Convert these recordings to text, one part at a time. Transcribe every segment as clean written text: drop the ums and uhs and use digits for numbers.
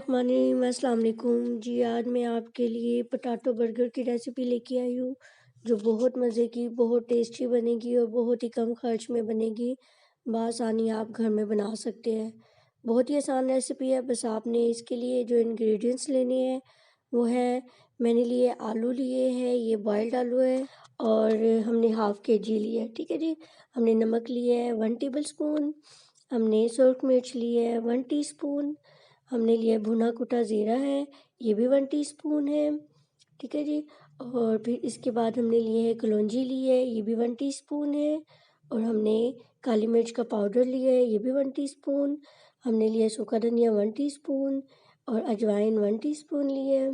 बिस्मिल्लाहिर्रहमानिर्रहीम। अस्सलाम वालेकुम जी। आज मैं आपके लिए पोटैटो बर्गर की रेसिपी लेके आई हूँ, जो बहुत मज़े की, बहुत टेस्टी बनेगी और बहुत ही कम खर्च में बनेगी। बआसानी आप घर में बना सकते हैं। बहुत ही आसान रेसिपी है। बस आपने इसके लिए जो इंग्रेडिएंट्स लेने हैं वो है, मैंने लिए आलू लिए हैं, ये बॉयल्ड आलू है और हमने हाफ़ केजी लिया है, ठीक है जी। हमने नमक लिया है 1 टेबलस्पून, हमने सुरख मिर्च ली है 1 टीस्पून, हमने लिया भुना कुटा ज़ीरा है, ये भी 1 टीस्पून है, ठीक है जी। और फिर इसके बाद हमने लिए है कलौंजी ली है, ये भी 1 टीस्पून है। और हमने काली मिर्च का पाउडर लिया है, ये भी 1 टीस्पून। हमने लिया सूखा धनिया 1 टीस्पून और अजवाइन 1 टीस्पून लिए है।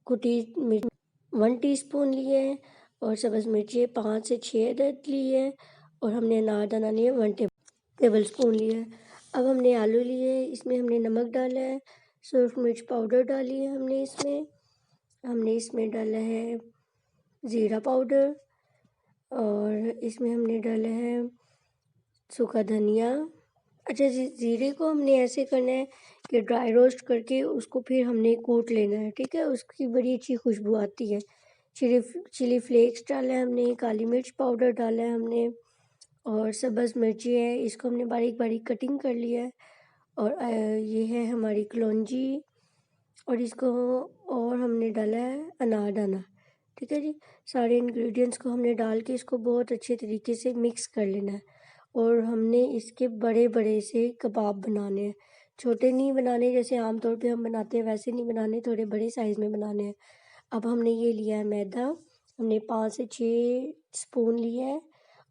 कुटी मिर्च 1 टीस्पून लिए है और सब्ज़ मिर्ची 5 से 6 अदद ली है। और हमने अनारदाना लिए 1 टेबल स्पून लिए है। अब हमने आलू लिए, इसमें हमने नमक डाला है, सुरख मिर्च पाउडर डाली है हमने इसमें डाला है ज़ीरा पाउडर और इसमें हमने डाला है सूखा धनिया। अच्छा जी, ज़ीरे को हमने ऐसे करना है कि ड्राई रोस्ट करके उसको फिर हमने कूट लेना है, ठीक है। उसकी बड़ी अच्छी खुशबू आती है। चिली फ्लेक्स डाला है हमने, काली मिर्च पाउडर डाला है हमने और सब्ज़ मिर्ची है, इसको हमने बारीक बारीक कटिंग कर लिया है। और ये है हमारी कलौंजी और इसको और हमने डाला है अनारदाना, ठीक है जी। सारे इंग्रेडिएंट्स को हमने डाल के इसको बहुत अच्छे तरीके से मिक्स कर लेना है। और हमने इसके बड़े बड़े से कबाब बनाने हैं, छोटे नहीं बनाने जैसे आमतौर पे हम बनाते हैं, वैसे नहीं बनाने, थोड़े बड़े साइज़ में बनाने हैं। अब हमने ये लिया है मैदा, हमने 5 से 6 स्पून लिया है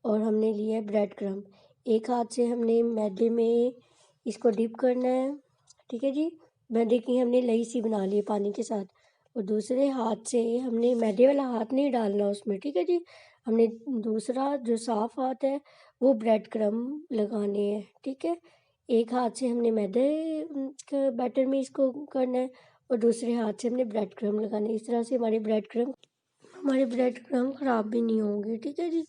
और हमने लिया है ब्रेड क्रम्ब। एक हाथ से हमने मैदे में इसको डिप करना है, ठीक है जी। मैदे की हमने लई सी बना ली है पानी के साथ और दूसरे हाथ से हमने मैदे वाला हाथ नहीं डालना उसमें, ठीक है जी। हमने दूसरा जो साफ़ हाथ है वो ब्रेड क्रम्ब लगाने हैं, ठीक है। एक हाथ से हमने मैदे का बैटर में इसको करना है और दूसरे हाथ से हमने ब्रेड क्रम्ब लगाने हैं। इस तरह से हमारे ब्रेड क्रम्ब ख़राब भी नहीं होंगे, ठीक है जी।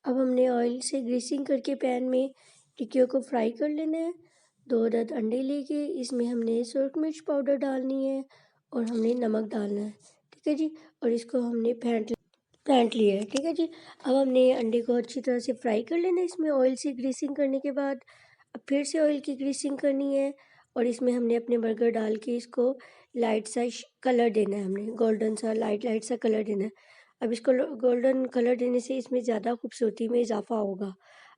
अब हमने ऑयल से ग्रीसिंग करके पैन में टिक्कियों को फ्राई कर लेना है। 2 अदद अंडे लेके इसमें हमने सुरख मिर्च पाउडर डालनी है और हमने नमक डालना है, ठीक है जी। और इसको हमने फेंट लिया है, ठीक है जी। अब हमने अंडे को अच्छी तरह से फ्राई कर लेना है इसमें ऑयल से ग्रीसिंग करने के बाद। अब फिर से ऑयल की ग्रीसिंग करनी है और इसमें हमने अपने बर्गर डाल के इसको लाइट सा कलर देना है, हमने गोल्डन सा लाइट सा कलर देना है। अब इसको गोल्डन कलर देने से इसमें ज़्यादा खूबसूरती में इजाफा होगा।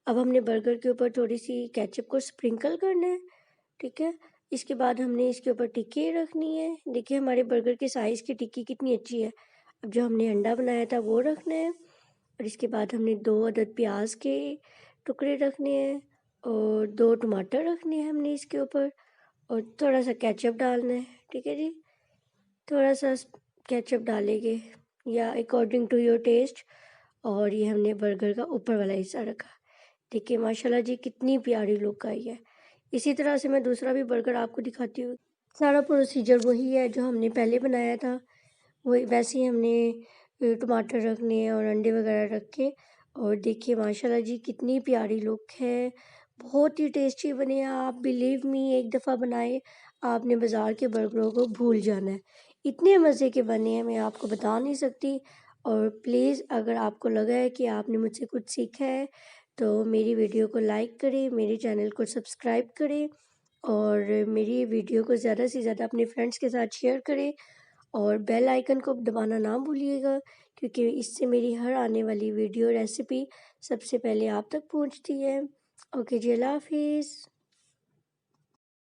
अब हमने बर्गर के ऊपर थोड़ी सी केचप को स्प्रिंकल करना है, ठीक है। इसके बाद हमने इसके ऊपर टिक्की रखनी है। देखिए हमारे बर्गर के साइज़ की टिक्की कितनी अच्छी है। अब जो हमने अंडा बनाया था वो रखना है और इसके बाद हमने 2 अदद प्याज के टुकड़े रखने हैं और 2 टमाटर रखने हैं हमने इसके ऊपर और थोड़ा सा केचप डालना है, ठीक है जी। थोड़ा सा केचप डालेंगे या अकॉर्डिंग टू योर टेस्ट। और ये हमने बर्गर का ऊपर वाला हिस्सा रखा। देखिए माशाल्लाह जी कितनी प्यारी लुक आई है। इसी तरह से मैं दूसरा भी बर्गर आपको दिखाती हूँ। सारा प्रोसीजर वही है जो हमने पहले बनाया था, वही वैसे ही हमने टमाटर रखने हैं और अंडे वगैरह रख के। और देखिए माशाल्लाह जी कितनी प्यारी लुक है, बहुत ही टेस्टी बने हैं। आप बिलीव मी, एक दफ़ा बनाए आपने बाज़ार के बर्गरों को भूल जाना है, इतने मज़े के बने हैं मैं आपको बता नहीं सकती। और प्लीज़ अगर आपको लगा है कि आपने मुझसे कुछ सीखा है तो मेरी वीडियो को लाइक करें, मेरे चैनल को सब्सक्राइब करें और मेरी वीडियो को ज़्यादा से ज़्यादा अपने फ्रेंड्स के साथ शेयर करें और बेल आइकन को दबाना ना भूलिएगा, क्योंकि इससे मेरी हर आने वाली वीडियो रेसिपी सबसे पहले आप तक पहुंचती है। ओके जी, अल्लाह हाफिज़।